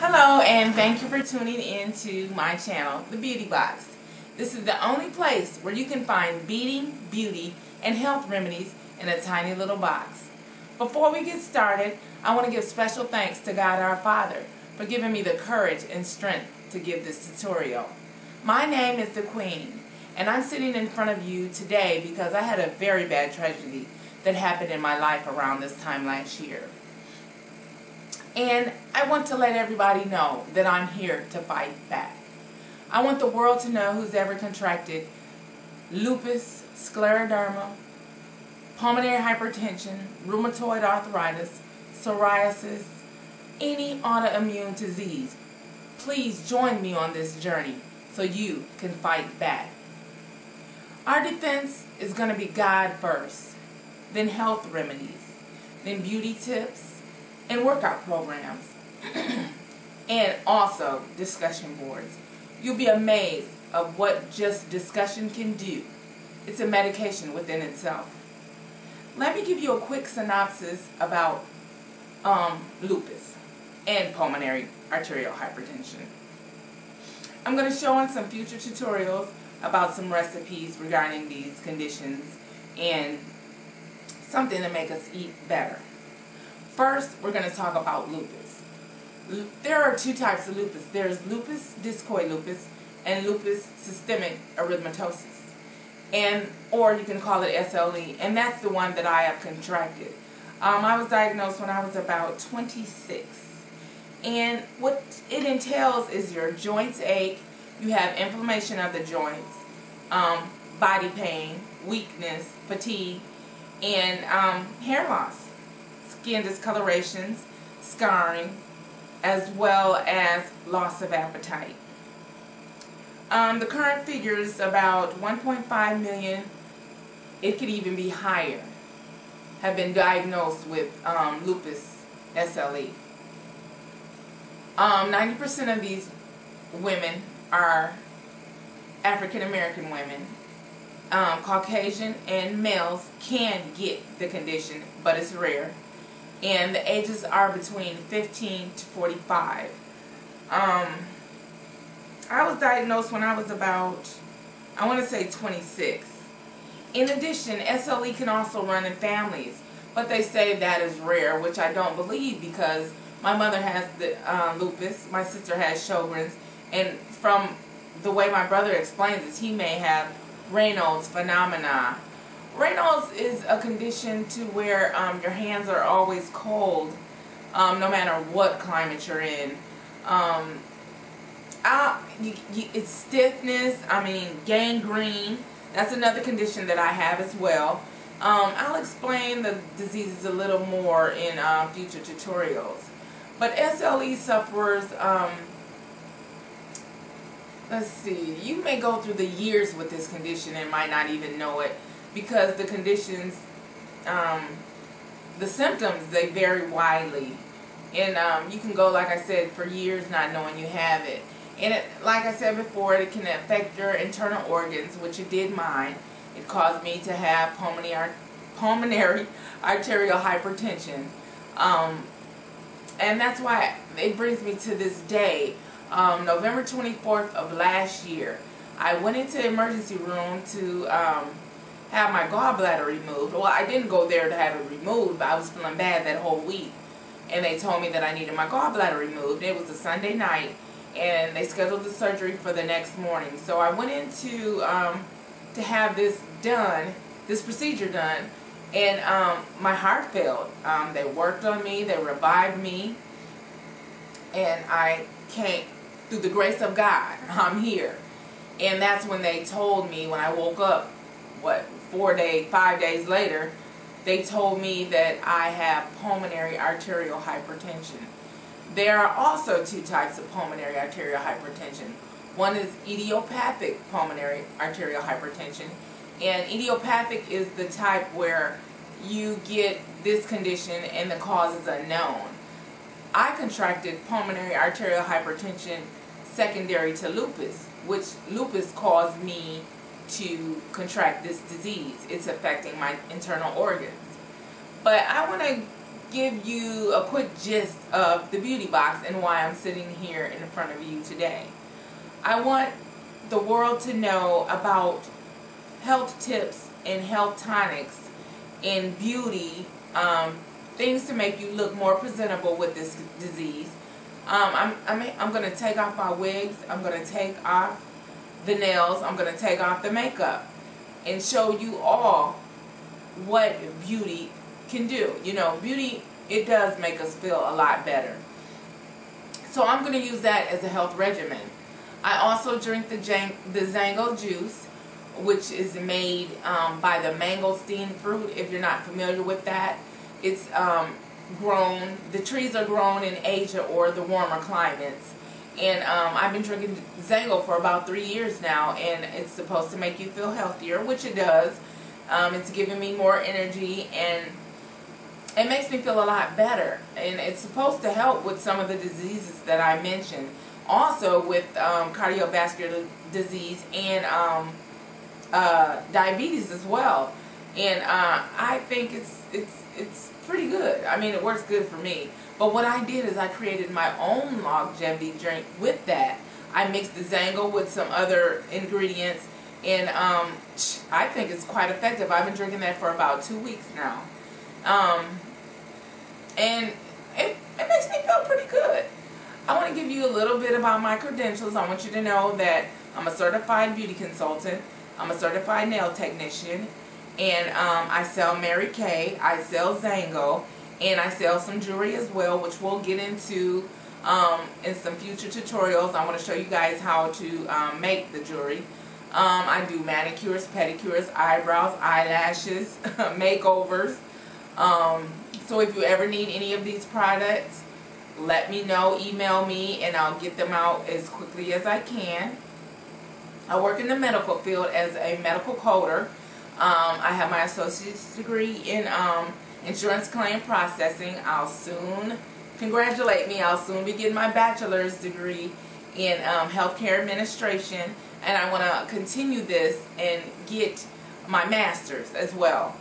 Hello, and thank you for tuning in to my channel, The Beauty Box. This is the only place where you can find beauty, and health remedies in a tiny little box. Before we get started, I want to give special thanks to God our Father for giving me the courage and strength to give this tutorial. My name is The Queen, and I'm sitting in front of you today because I had a very bad tragedy that happened in my life around this time last year. And I want to let everybody know that I'm here to fight back. I want the world to know who's ever contracted lupus, scleroderma, pulmonary hypertension, rheumatoid arthritis, psoriasis, any autoimmune disease. Please join me on this journey so you can fight back. Our defense is going to be God first, then health remedies, then beauty tips, and workout programs, and also discussion boards. You'll be amazed of what just discussion can do. It's a medication within itself. Let me give you a quick synopsis about lupus and pulmonary arterial hypertension. I'm going to show in some future tutorials about some recipes regarding these conditions and something to make us eat better. First, we're going to talk about lupus. There are two types of lupus. There's lupus discoid lupus and lupus systemic erythematosus, or you can call it SLE, and that's the one that I have contracted. I was diagnosed when I was about 26, and what it entails is your joints ache, you have inflammation of the joints, body pain, weakness, fatigue, and hair loss, skin discolorations, scarring, as well as loss of appetite. The current figure is about 1.5 million, it could even be higher, have been diagnosed with lupus SLE. 90% of these women are African American women. Caucasian and males can get the condition, but it's rare. And the ages are between 15 to 45. I was diagnosed when I was about, I want to say 26. In addition, SLE can also run in families, but they say that is rare, which I don't believe because my mother has the lupus, my sister has Sjogren's, and from the way my brother explains it, he may have Raynaud's phenomena. Raynaud's is a condition to where your hands are always cold, no matter what climate you're in. It's stiffness, gangrene. That's another condition that I have as well. I'll explain the diseases a little more in future tutorials. But SLE sufferers, let's see, you may go through the years with this condition and might not even know it, because the conditions, the symptoms, they vary widely. And you can go, like I said, for years not knowing you have it. And like I said before, it can affect your internal organs, which it did mine. It caused me to have pulmonary arterial hypertension. And that's why it brings me to this day, November 24th of last year. I went into the emergency room to have my gallbladder removed. Well, I didn't go there to have it removed, but I was feeling bad that whole week. And they told me that I needed my gallbladder removed. It was a Sunday night, and they scheduled the surgery for the next morning. So I went into to have this done, this procedure done, and my heart failed. They worked on me, they revived me, and I came, through the grace of God, I'm here. And that's when they told me, when I woke up, 5 days later, they told me that I have pulmonary arterial hypertension. There are also two types of pulmonary arterial hypertension. One is idiopathic pulmonary arterial hypertension, and idiopathic is the type where you get this condition and the cause is unknown. I contracted pulmonary arterial hypertension secondary to lupus, which lupus caused me to contract this disease. It's affecting my internal organs. But I want to give you a quick gist of the beauty box and why I'm sitting here in front of you today. I want the world to know about health tips and health tonics and beauty, things to make you look more presentable with this disease. I'm going to take off my wigs. I'm going to take off the nails. I'm going to take off the makeup and show you all what beauty can do. You know, beauty, it does make us feel a lot better. So I'm going to use that as a health regimen. I also drink the Zango juice, which is made by the mangosteen fruit. If you're not familiar with that, it's grown, the trees are grown in Asia or the warmer climates. And I've been drinking Zango for about 3 years now, and it's supposed to make you feel healthier, which it does. It's giving me more energy, and it makes me feel a lot better. And it's supposed to help with some of the diseases that I mentioned. Also with cardiovascular disease and diabetes as well. And I think it's pretty good. I mean, it works good for me. But what I did is I created my own longevity drink with that. I mixed the Zango with some other ingredients, and I think it's quite effective. I've been drinking that for about 2 weeks now. And it makes me feel pretty good. I want to give you a little bit about my credentials. I want you to know that I'm a certified beauty consultant. I'm a certified nail technician. And I sell Mary Kay, I sell Zango, and I sell some jewelry as well, which we'll get into in some future tutorials. I want to show you guys how to make the jewelry. I do manicures, pedicures, eyebrows, eyelashes, makeovers. So if you ever need any of these products, let me know, email me, and I'll get them out as quickly as I can. I work in the medical field as a medical coder. I have my associate's degree in insurance claim processing. I'll soon be getting my bachelor's degree in healthcare administration, and I want to continue this and get my master's as well.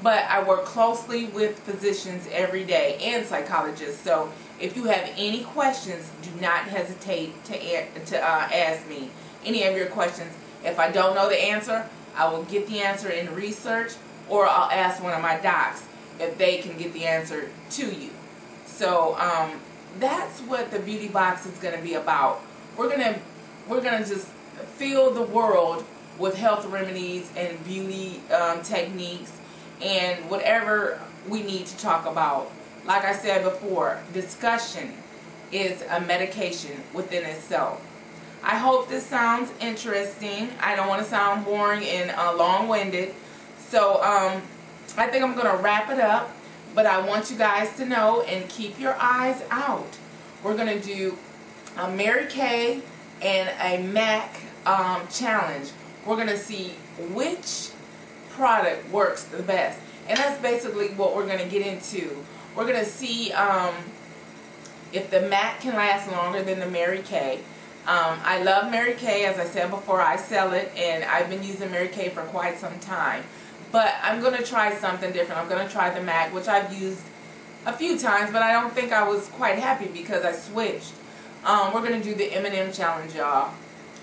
But I work closely with physicians every day and psychologists. So if you have any questions, do not hesitate to ask me any of your questions. If I don't know the answer, I will get the answer in research, or I'll ask one of my docs if they can get the answer to you. So that's what the beauty box is going to be about. We're gonna just fill the world with health remedies and beauty techniques and whatever we need to talk about. Like I said before, discussion is a medication within itself. I hope this sounds interesting. I don't want to sound boring and long-winded. So I think I'm going to wrap it up. But I want you guys to know and keep your eyes out. We're going to do a Mary Kay and a MAC challenge. We're going to see which product works the best. And that's basically what we're going to get into. We're going to see if the MAC can last longer than the Mary Kay. I love Mary Kay. As I said before, I sell it, and I've been using Mary Kay for quite some time. But I'm going to try something different. I'm going to try the MAC, which I've used a few times, but I don't think I was quite happy because I switched. We're going to do the M&M challenge, y'all,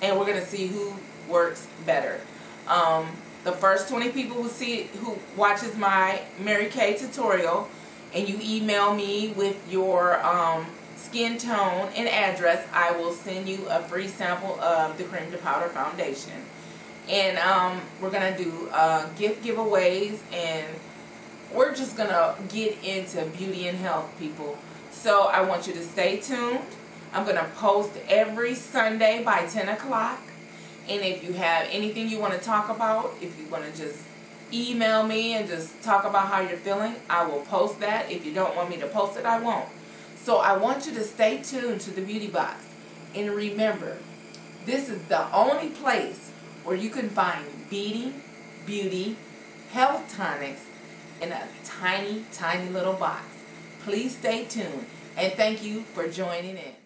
and we're going to see who works better. The first 20 people who watches my Mary Kay tutorial, and you email me with your skin tone and address, I will send you a free sample of the Cream to Powder Foundation. And we're going to do gift giveaways, and we're just going to get into beauty and health, people. So I want you to stay tuned. I'm going to post every Sunday by 10 o'clock. And if you have anything you want to talk about, if you want to just email me and just talk about how you're feeling, I will post that. If you don't want me to post it, I won't. So I want you to stay tuned to the Beauty Box. And remember, this is the only place where you can find beauty, health tonics in a tiny, tiny little box. Please stay tuned. And thank you for joining in.